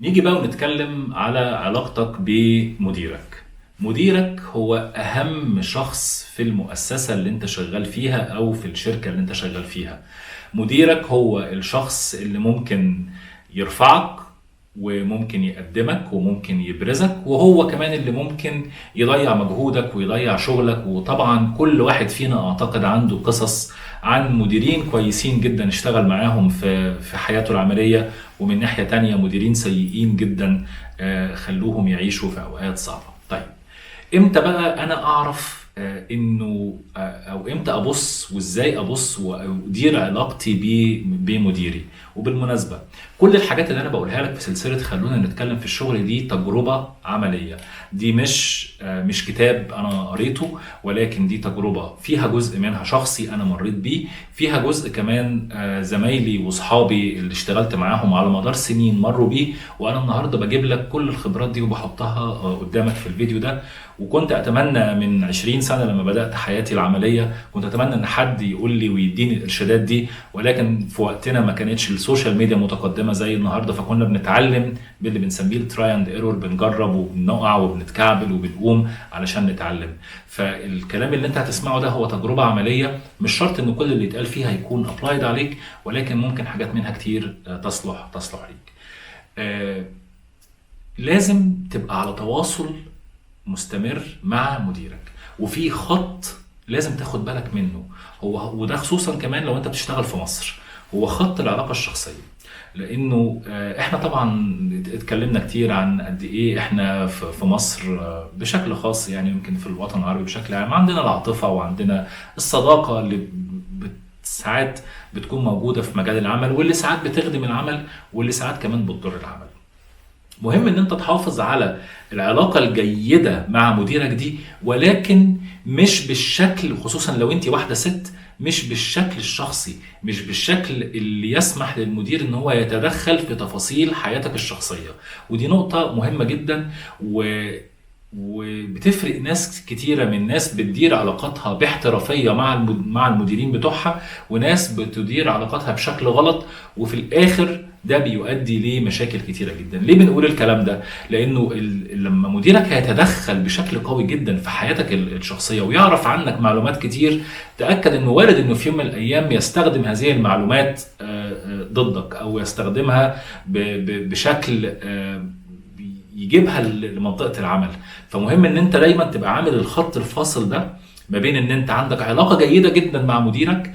نيجي بقى ونتكلم على علاقتك بمديرك. مديرك هو أهم شخص في المؤسسة اللي انت شغال فيها أو في الشركة اللي انت شغال فيها. مديرك هو الشخص اللي ممكن يرفعك وممكن يقدمك وممكن يبرزك، وهو كمان اللي ممكن يضيع مجهودك ويضيع شغلك. وطبعا كل واحد فينا اعتقد عنده قصص عن مديرين كويسين جدا اشتغل معاهم في حياته العملية، ومن ناحية تانية مديرين سيئين جدا خلوهم يعيشوا في اوقات صعبة. طيب، امتى بقى انا اعرف انه او امتى ابص وازاي ابص وادير علاقتي بمديري؟ وبالمناسبه، كل الحاجات اللي انا بقولها لك في سلسله خلونا نتكلم في الشغل دي تجربه عمليه. دي مش كتاب انا قريته، ولكن دي تجربه فيها جزء منها شخصي انا مريت بيه، فيها جزء كمان زمايلي واصحابي اللي اشتغلت معاهم على مدار سنين مروا بيه. وانا النهارده بجيب لك كل الخبرات دي وبحطها قدامك في الفيديو ده. وكنت اتمنى من 20 سنه لما بدات حياتي العمليه، كنت اتمنى ان حد يقول لي ويديني الارشادات دي، ولكن في وقتنا ما كانتش السوشيال ميديا متقدمه زي النهارده، فكنا بنتعلم باللي بنسميه التراي اند ايرور، بنجرب وبنقع وبنتكعبل وبنقوم علشان نتعلم. فالكلام اللي انت هتسمعه ده هو تجربه عمليه، مش شرط ان كل اللي يتقال فيها يكون ابلايد عليك، ولكن ممكن حاجات منها كتير تصلح ليك. لازم تبقى على تواصل مستمر مع مديرك، وفي خط لازم تاخد بالك منه، وده خصوصا كمان لو انت بتشتغل في مصر، هو خط العلاقة الشخصية. لانه احنا طبعا اتكلمنا كتير عن قد ايه احنا في مصر بشكل خاص، يعني يمكن في الوطن العربي بشكل عام، عندنا العاطفة وعندنا الصداقة اللي ساعات بتكون موجودة في مجال العمل، واللي ساعات بتخدم العمل، واللي ساعات كمان بتضر العمل. مهم ان انت تحافظ على العلاقة الجيدة مع مديرك دي، ولكن مش بالشكل، خصوصا لو انت واحدة ست، مش بالشكل الشخصي، مش بالشكل اللي يسمح للمدير ان هو يتدخل في تفاصيل حياتك الشخصية. ودي نقطة مهمة جدا، وبتفرق ناس كتيرة من ناس بتدير علاقاتها باحترافية مع المديرين بتوعها، وناس بتدير علاقاتها بشكل غلط، وفي الآخر ده بيؤدي لمشاكل كتيرة جدا. ليه بنقول الكلام ده؟ لأنه لما مديرك هيتدخل بشكل قوي جدا في حياتك الشخصية ويعرف عنك معلومات كتير، تأكد أنه وارد أنه في يوم من الأيام يستخدم هذه المعلومات ضدك، أو يستخدمها بشكل يجيبها لمنطقة العمل. فمهم ان انت دايما تبقى عامل الخط الفاصل ده ما بين ان انت عندك علاقة جيدة جدا مع مديرك،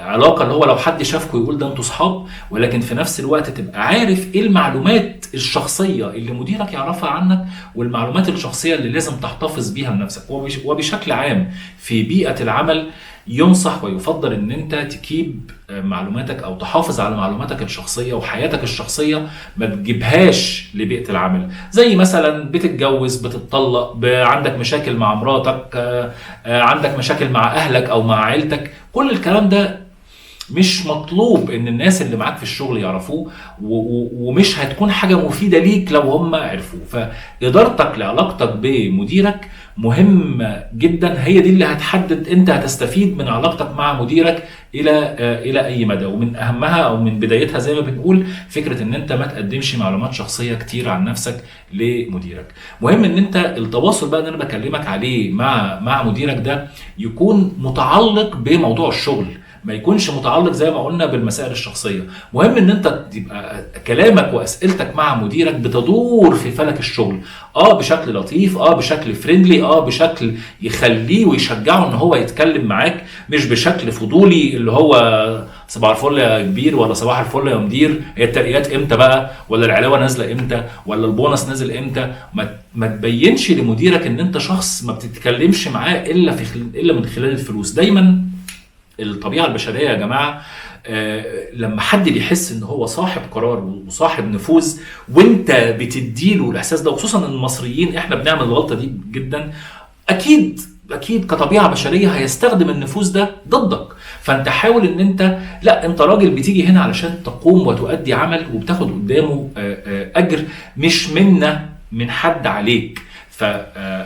علاقة اللي هو لو حد شافكوا يقول ده انتوا صحاب، ولكن في نفس الوقت تبقى عارف ايه المعلومات الشخصية اللي مديرك يعرفها عنك، والمعلومات الشخصية اللي لازم تحتفظ بيها لنفسك. وبشكل عام في بيئة العمل ينصح ويفضل ان انت تكيب معلوماتك او تحافظ على معلوماتك الشخصية وحياتك الشخصية، ما تجيبهاش لبيئة العمل. زي مثلا بتتجوز، بتطلق، عندك مشاكل مع مراتك، عندك مشاكل مع اهلك او مع عيلتك، كل الكلام ده مش مطلوب ان الناس اللي معاك في الشغل يعرفوه، ومش هتكون حاجة مفيدة ليك لو هم عرفوه. فإدارتك لعلاقتك بمديرك مهمة جدا، هي دي اللي هتحدد انت هتستفيد من علاقتك مع مديرك الى اي مدى. ومن اهمها او من بدايتها زي ما بنقول فكرة ان انت ما تقدمش معلومات شخصية كتير عن نفسك لمديرك. مهم ان انت التواصل بقى اللي انا بكلمك عليه مع مديرك ده يكون متعلق بموضوع الشغل، ما يكونش متعلق زي ما قلنا بالمسائل الشخصيه. مهم ان انت تبقى كلامك واسئلتك مع مديرك بتدور في فلك الشغل، بشكل لطيف، بشكل فريندلي، بشكل يخليه ويشجعه ان هو يتكلم معاك، مش بشكل فضولي اللي هو صباح الفل يا كبير، ولا صباح الفل يا مدير، هي الترقيات امتى بقى، ولا العلاوه نازله امتى، ولا البونص نازل امتى. ما تبينش لمديرك ان انت شخص ما بتتكلمش معاه الا من خلال الفلوس. دايما الطبيعة البشرية يا جماعة، لما حد بيحس ان هو صاحب قرار وصاحب نفوذ وانت بتديله الاحساس ده، وخصوصا المصريين احنا بنعمل الغلطة دي جدا، اكيد كطبيعة بشرية هيستخدم النفوذ ده ضدك. فانت حاول ان انت، لا، انت راجل بتيجي هنا علشان تقوم وتؤدي عمل وبتاخد قدامه اجر، مش من حد عليك.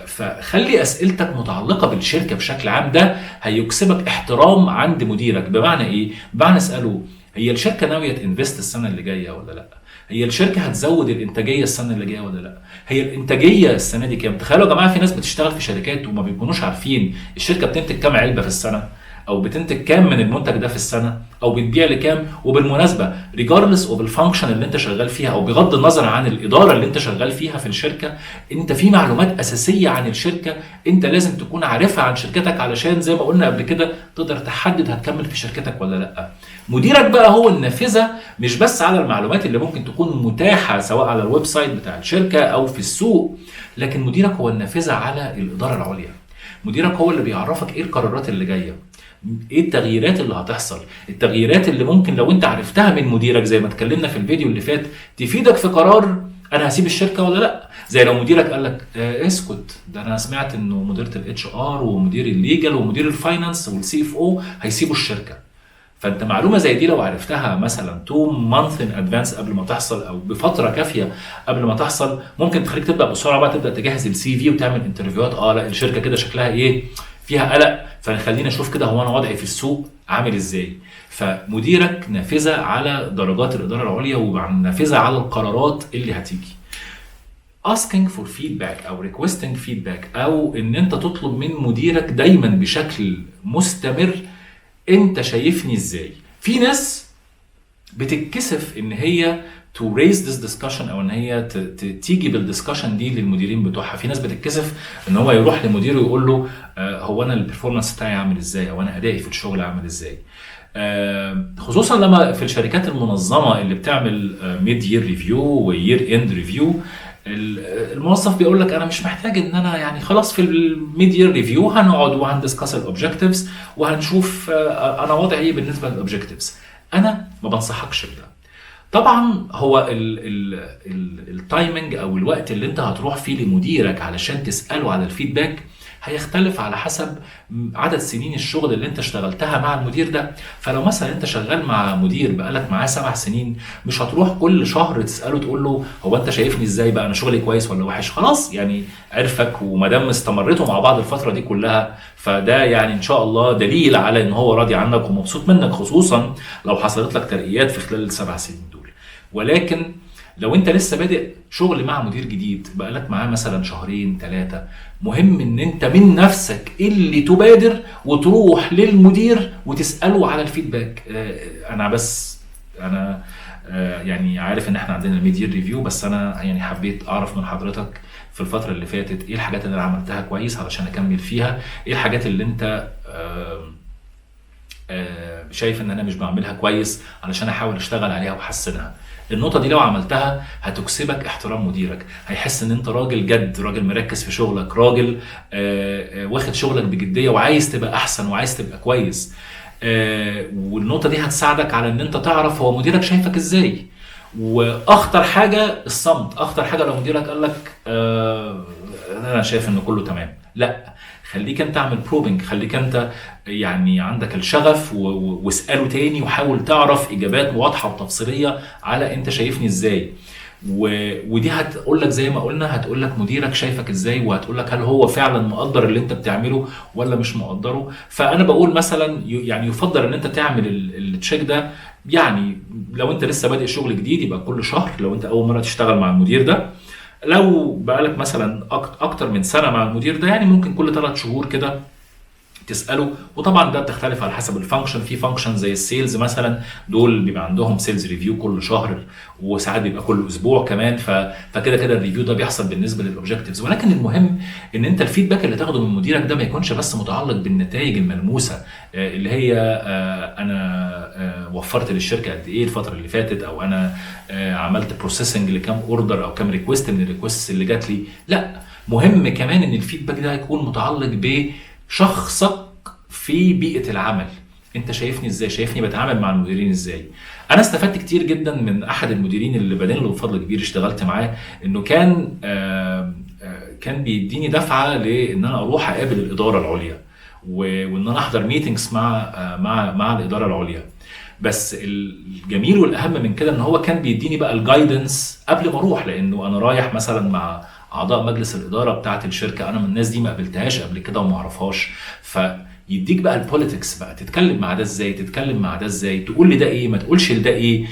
فخلي اسئلتك متعلقه بالشركه بشكل عام، ده هيكسبك احترام عند مديرك. بمعنى ايه؟ بمعنى اساله هي الشركه ناويه تنفست السنه اللي جايه ولا لا؟ هي الشركه هتزود الانتاجيه السنه اللي جايه ولا لا؟ هي الانتاجيه السنه دي كام؟ تخيلوا يا جماعه في ناس بتشتغل في شركات وما بيكونوش عارفين الشركه بتنتج كام علبه في السنه، او بتنتج كام من المنتج ده في السنه، او بتبيع لكام. وبالمناسبه ريجاردلس اوف الفانكشن اللي انت شغال فيها، او بغض النظر عن الاداره اللي انت شغال فيها في الشركه، انت في معلومات اساسيه عن الشركه انت لازم تكون عارفها عن شركتك، علشان زي ما قلنا قبل كده تقدر تحدد هتكمل في شركتك ولا لا. مديرك بقى هو النافذه، مش بس على المعلومات اللي ممكن تكون متاحه سواء على الويب سايت بتاع الشركه او في السوق، لكن مديرك هو النافذه على الاداره العليا. مديرك هو اللي بيعرفك ايه القرارات اللي جايه، ايه التغييرات اللي هتحصل، التغييرات اللي ممكن لو انت عرفتها من مديرك زي ما اتكلمنا في الفيديو اللي فات تفيدك في قرار انا هسيب الشركه ولا لا. زي لو مديرك قال لك اسكت، ده انا سمعت انه مديره الاتش ار ومدير الليجل ومدير الفاينانس والسي اف او هيسيبوا الشركه. فانت معلومه زي دي لو عرفتها مثلا 2 months in advance قبل ما تحصل، او بفتره كافيه قبل ما تحصل، ممكن تخليك تبدا بسرعه بقى تبدا تجهز السي في وتعمل انترفيوهات. لا الشركه كده شكلها ايه، فيها قلق، فخلينا اشوف كده هو انا وضعي في السوق عامل ازاي. فمديرك نافذه على درجات الاداره العليا ونافذه على القرارات اللي هتيجي. asking for feedback او requesting feedback، او ان انت تطلب من مديرك دايما بشكل مستمر انت شايفني ازاي. في ناس بتتكسف ان هي to raise this discussion، او ان هي تيجي بالدسكشن دي للمديرين بتوعها. في ناس بتتكسف ان هو يروح لمديره ويقول له هو انا البرفورمانس بتاعي عامل ازاي، او انا ادائي في الشغل عامل ازاي. خصوصا لما في الشركات المنظمه اللي بتعمل ميد يير ريفيو ويير اند ريفيو، الموظف بيقول لك انا مش محتاج ان انا يعني خلاص في الميد يير ريفيو هنقعد وهندسكاس الاوبجكتيفز وهنشوف انا وضعي ايه بالنسبه للاوبجكتيفز. انا ما بنصحكش بده. طبعا هو التايمنج او الوقت اللي انت هتروح فيه لمديرك علشان تساله على الفيدباك هيختلف على حسب عدد سنين الشغل اللي انت اشتغلتها مع المدير ده. فلو مثلا انت شغال مع مدير بقالك معاه 7 سنين، مش هتروح كل شهر تساله تقول له هو انت شايفني ازاي بقى، انا شغلي كويس ولا وحش. خلاص يعني عرفك، وما دام استمرتوا مع بعض الفتره دي كلها فده يعني ان شاء الله دليل على ان هو راضي عنك ومبسوط منك، خصوصا لو حصلت لك ترقيات في خلال ال7 سنين دول. ولكن لو انت لسه بادئ شغل مع مدير جديد بقالك معاه مثلا 2 3 شهور، مهم ان انت من نفسك اللي تبادر وتروح للمدير وتسأله على الفيدباك. انا يعني عارف ان احنا عندنا الميدير ريفيو، بس انا يعني حبيت اعرف من حضرتك في الفترة اللي فاتت ايه الحاجات اللي انا عملتها كويس علشان اكمل فيها، ايه الحاجات اللي انت شايف ان انا مش بعملها كويس علشان احاول اشتغل عليها واحسنها. النقطة دي لو عملتها هتكسبك احترام مديرك، هيحس ان انت راجل جد، راجل مركز في شغلك، راجل واخد شغلك بجدية وعايز تبقى احسن وعايز تبقى كويس. والنقطة دي هتساعدك على ان انت تعرف هو مديرك شايفك ازاي. واخطر حاجة الصمت. اخطر حاجة لو مديرك قال لك انا شايف ان كله تمام، لا، خليك انت اعمل بروبنج، خليك انت يعني عندك الشغف واسأله تاني وحاول تعرف اجابات واضحة وتفصيلية على انت شايفني ازاي. ودي هتقول لك زي ما قلنا، هتقول لك مديرك شايفك ازاي، وهتقول لك هل هو فعلا مقدر اللي انت بتعمله ولا مش مقدره. فانا بقول مثلا يعني يفضل ان انت تعمل التشيك ده، يعني لو انت لسه بادئ شغل جديد يبقى كل شهر، لو انت اول مرة تشتغل مع المدير ده. لو بقالك مثلا اكتر من سنة مع المدير ده، يعني ممكن كل 3 شهور كده تساله. وطبعا ده بتختلف على حسب الفانكشن. في فانكشن زي السيلز مثلا، دول بيبقى عندهم سيلز ريفيو كل شهر، وساعات بيبقى كل اسبوع كمان. فكده كده الريفيو ده بيحصل بالنسبه للاوبجكتيفز. ولكن المهم ان انت الفيدباك اللي تاخده من مديرك ده ما يكونش بس متعلق بالنتائج الملموسه، اللي هي انا وفرت للشركه قد ايه الفتره اللي فاتت، او انا عملت بروسيسنج لكام اوردر او كام ريكوست من الريكوست اللي جات لي. لا، مهم كمان ان الفيدباك ده يكون متعلق بشخصك في بيئة العمل. انت شايفني ازاي، شايفني بتعامل مع المديرين ازاي. انا استفدت كتير جدا من احد المديرين اللي بادئ له بفضل كبير اشتغلت معاه، انه كان بيديني دفعة لان انا اروح اقابل الادارة العليا، وان انا احضر ميتنجز مع الادارة العليا. بس الجميل والاهم من كده ان هو كان بيديني بقى الجايدنس قبل ما اروح، لانه انا رايح مثلا مع اعضاء مجلس الاداره بتاعه الشركه، انا من الناس دي ما قابلتهاش قبل كده وما اعرفهاش. يديك بقى البوليتكس بقى، تتكلم مع ده ازاي، تتكلم مع ده ازاي، تقول لده ايه، ما تقولش لده ايه،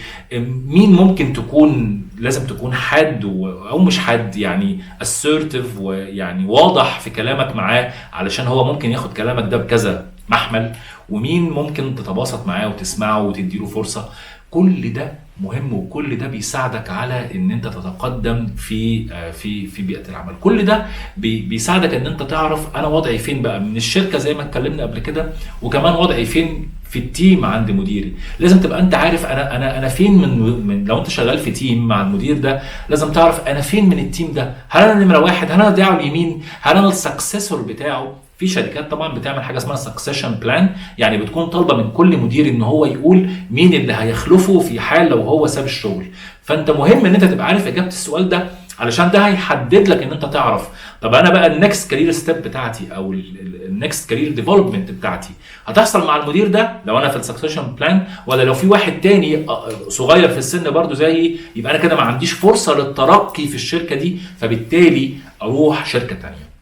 مين ممكن تكون لازم تكون حاد او مش حاد، يعني assertive ويعني واضح في كلامك معاه علشان هو ممكن ياخد كلامك ده بكذا محمل، ومين ممكن تتباسط معاه وتسمعه وتديله فرصة. كل ده مهم، وكل ده بيساعدك على ان انت تتقدم في بيئة العمل. كل ده بيساعدك ان انت تعرف انا وضعي فين بقى من الشركة زي ما اتكلمنا قبل كده، وكمان وضعي فين في التيم عند مديري. لازم تبقى انت عارف انا فين من لو انت شغال في تيم مع المدير ده، لازم تعرف انا فين من التيم ده. هل انا نمرة واحد؟ هل انا دراعه اليمين؟ هل انا السكسسور بتاعه؟ في شركات طبعا بتعمل حاجه اسمها سكسيشن بلان، يعني بتكون طالبه من كل مدير ان هو يقول مين اللي هيخلفه في حال لو هو ساب الشغل. فانت مهم ان انت تبقى عارف اجابه السؤال ده، علشان ده هيحدد لك ان انت تعرف طب انا بقى النكست كارير ستيب بتاعتي او النكست كارير ديفلوبمنت بتاعتي هتحصل مع المدير ده لو انا في السكسيشن بلان، ولا لو في واحد تاني صغير في السن برضو زيي، يبقى انا كده ما عنديش فرصه للترقي في الشركه دي، فبالتالي اروح شركه تانيه.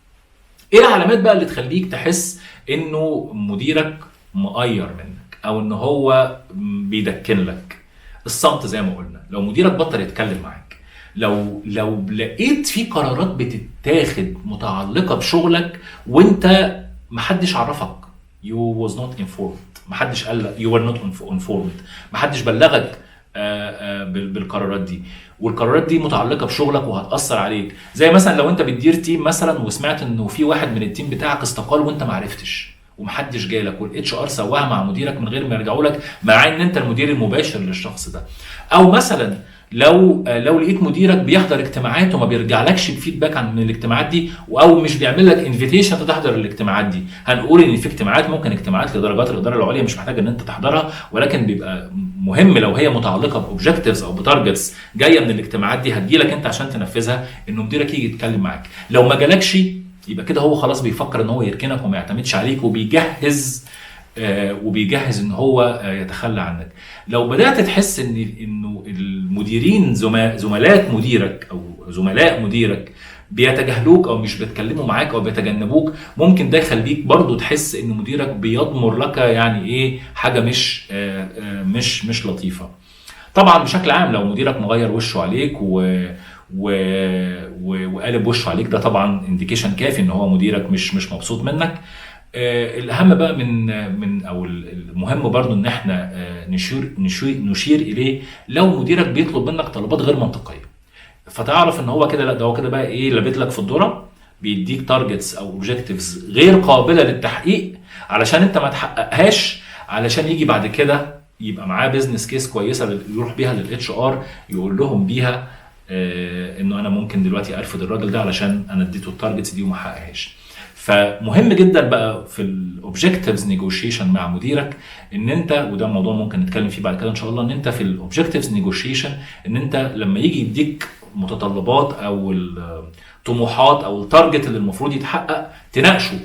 ايه العلامات بقى اللي تخليك تحس انه مديرك مقير منك او ان هو بيدكن لك؟ الصمت زي ما قلنا، لو مديرك بطل يتكلم معاك، لو لقيت في قرارات بتتاخد متعلقة بشغلك وانت محدش عرفك، you was not informed، محدش قال لك you were not informed، محدش بلغك بالقرارات دي، والقرارات دي متعلقه بشغلك وهتاثر عليك. زي مثلا لو انت بتدير تيم مثلا وسمعت انه في واحد من التيم بتاعك استقال وانت ما عرفتش ومحدش جالك، والاتش ار سواها مع مديرك من غير ما يرجعوا لك، مع ان انت المدير المباشر للشخص ده. او مثلا لو لقيت مديرك بيحضر اجتماعات وما بيرجعلكش بفيدباك عن الاجتماعات دي، او مش بيعمل لك انفيتيشن تحضر الاجتماعات دي. هنقول ان في اجتماعات ممكن اجتماعات لدرجات الاداره العليا مش محتاج ان انت تحضرها، ولكن بيبقى مهم لو هي متعلقه باوبجكتيفز او بتارجتس جايه من الاجتماعات دي هتجيلك انت عشان تنفذها، انه مديرك يجي يتكلم معاك. لو ما جالكش يبقى كده هو خلاص بيفكر ان هو يركنك وما يعتمدش عليك، وبيجهز ان هو يتخلى عنك. لو بدات تحس انه المديرين زملاء مديرك او زملاء مديرك بيتجاهلوك او مش بيتكلموا معاك او بيتجنبوك، ممكن ده يخليك برضو تحس ان مديرك بيضمر لك يعني ايه حاجه مش لطيفه. طبعا بشكل عام لو مديرك مغير وشه عليك وقالب وشه عليك، ده طبعا انديكيشن كافي ان هو مديرك مش مبسوط منك. الاهم بقى من او المهم برضو ان احنا نشير اليه لو مديرك بيطلب منك طلبات غير منطقيه، فتعرف ان هو كده لا، ده هو كده بقى ايه لابت لك في الذره، بيديك تارجتس او اوبجكتيفز غير قابله للتحقيق علشان انت ما تحققهاش، علشان يجي بعد كده يبقى معاه بيزنس كيس كويسه يروح بيها للاتش ار يقول لهم بيها انه انا ممكن دلوقتي ارفض الراجل ده علشان انا اديته التارجتس دي وما حققهاش. فمهم جدا بقى في الاوبجكتيفز نيجوشيشن مع مديرك ان انت، وده موضوع ممكن نتكلم فيه بعد كده ان شاء الله، ان انت في الاوبجكتيفز نيجوشيشن ان انت لما يجي يديك متطلبات او الطموحات او التارجت اللي المفروض يتحقق تناقشه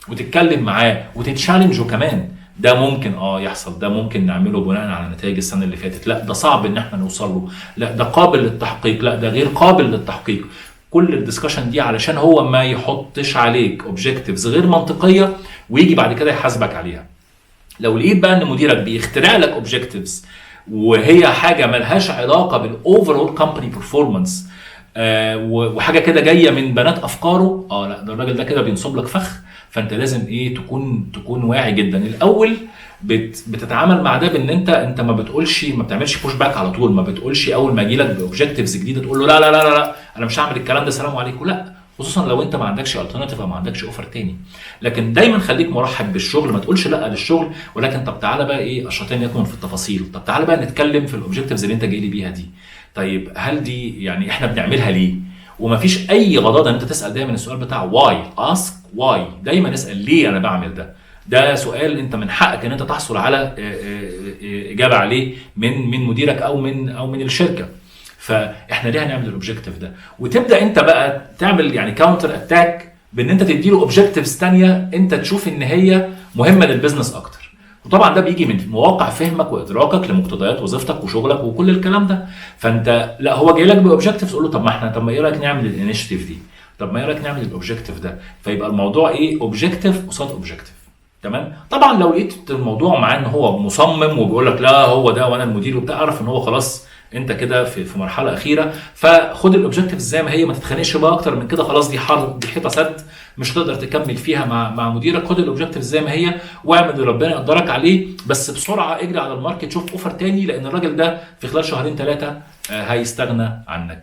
وتتكلم معاه وتتشالنجه كمان. ده ممكن يحصل، ده ممكن نعمله بناء على نتائج السنه اللي فاتت، لا ده صعب ان احنا نوصل له، لا ده قابل للتحقيق، لا ده غير قابل للتحقيق. كل الدسكشن دي علشان هو ما يحطش عليك اوبجكتيفز غير منطقيه ويجي بعد كده يحاسبك عليها. لو لقيت بقى ان مديرك بيخترع لك اوبجكتيفز وهي حاجه ملهاش علاقه بالاوفرول كومباني بيرفورمانس وحاجه كده جايه من بنات افكاره، لا ده الراجل ده كده بينصب لك فخ. فانت لازم ايه تكون واعي جدا. الاول بتتعامل مع ده بان انت ما بتقولش، ما بتعملش بوش باك على طول، ما بتقولش اول ما يجي لك باوبجكتيفز جديده تقول له لا لا لا لا انا مش هعمل الكلام ده سلام عليكم، لا، خصوصا لو انت ما عندكش الترناتيف او ما عندكش اوفر تاني. لكن دايما خليك مرحب بالشغل، ما تقولش لا للشغل، ولكن طب تعالى بقى ايه الشيطان يكمن في التفاصيل، طب تعالى بقى نتكلم في الاوبجكتيفز اللي انت جاي لي بيها دي. طيب هل دي يعني احنا بنعملها ليه؟ ومفيش اي غضاضه ان انت تسال دايما السؤال بتاع واي، اسك واي، دايما اسال ليه انا بعمل ده. ده سؤال انت من حقك ان انت تحصل على اجابه عليه من مديرك او من الشركه. فاحنا ليه هنعمل الاوبجكتيف ده؟ وتبدا انت بقى تعمل يعني كاونتر اتاك بان انت تديله اوبجكتيفز ثانيه انت تشوف ان هي مهمه للبزنس اكتر. وطبعا ده بيجي من مواقع فهمك وادراكك لمقتضيات وظيفتك وشغلك وكل الكلام ده. فانت لا، هو جاي لك باوبجكتيفز تقول له طب ما ايه رايك نعمل الانيشيتيف دي؟ طب ما ايه رايك نعمل الاوبجكتيف ده؟ فيبقى الموضوع ايه؟ اوبجكتيف قصاد اوبجكتيف. تمام. طبعا لو لقيت الموضوع معاه ان هو مصمم وبيقول لك لا هو ده وانا المدير وبتاع، اعرف ان هو خلاص انت كده في مرحله اخيره. فخد الاوبجكتيف زي ما هي، ما تتخانقش بقى اكتر من كده، خلاص دي حيطه سد مش هتقدر تكمل فيها مع مديرك. خد الاوبجكتيف زي ما هي واعمل اللي ربنا يقدرك عليه، بس بسرعه اجري على الماركت شوف اوفر تاني، لان الراجل ده في خلال شهرين ثلاثه هيستغنى عنك.